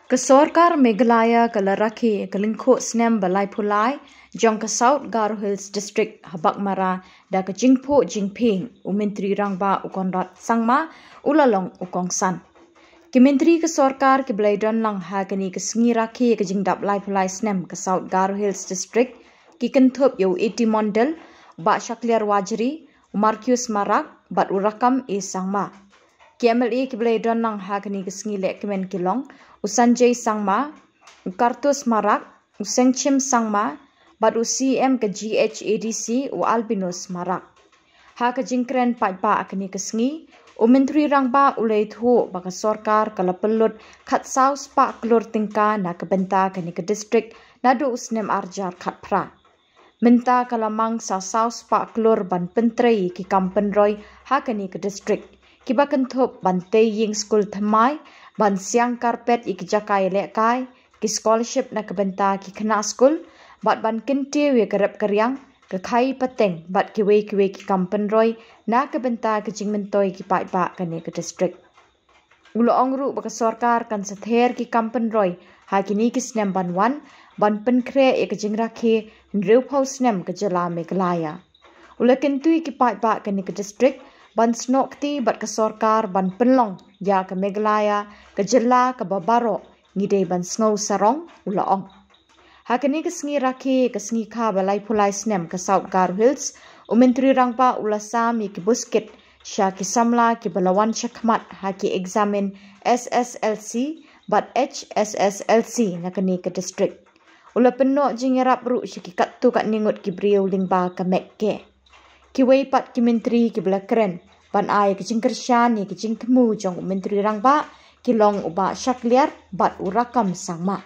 Kesorkar Meghalaya Kalaraki Kalingko Snem Balai Pulai Jong ke South Garo Hills District Habak Mara da ke Jingpo Jingping Menteri Rangba Ukonrat Sangma Ulalong Ukongsan. Menteri Kesorkar ke Blaidon Lang Hagani ke Sengi Raki ke Jingdap Lai Pulai Snem ke South Garo Hills District ki kentup Yo Iti Mondel Ba Shakliar Wajri Marcus Marak Bat Urakam Sangma. KMLE ke Blaidon Lang Hagani ke Sengi Lek Kemen Kilong Usanjay Sangma, Ukartus Marak, Usengchim Sangma, Bat UCM ke GHADC u Albinus Marak. Ha ke jingkren pajpa akni kesengi, Menteri Rangba ulai thu baka sorkar kala pelut kat saus pak klur tingka na kebenta kini ke distrik nadu usnem arjar kat pra. Menta kala mang sa saus pak klur ban pentrei ki kampen roy ha kini ke distrik. Kiba kentup ban ying skul temai, ban siang karpet ik jakai lekai, ki scholarship na kebenta ki kena skul, bat ban kinti we kerap keryang, ke kai peteng, bat kiwe ki kampen roy, na kebenta ke jingmentoi ki paitba kani ke distrik. Ulo ongru baka sorkar kan sether ki kampen roy, ha kini ki snem ban wan, ban penkre ik jingrakhe, nreu pau snem ke jela Meghalaya. Ula kentui ki paitba kani ke distrik, ban snokti bat ke sorkar ban penlong ya ke Meghalaya ke jela ke babaro ngide ban sngau sarong ula ong. Hakani ke sengi raki ke sengi ka balai pulai snem ke South Garo Hills Menteri Rangba ula sam ki busket sya ki samla ki balawan syakmat haki examen SSLC bat HSSLC nakani ke distrik. Ula penok jingerap ru syaki kattu kat ningut ki briau lingba ke Mekke. Kiwei pat ki menteri ki belakren ban ai ke jingkersyan ni ke jingkemu jong Menteri Rangba kilong uba Shakliar bat urakam sangma.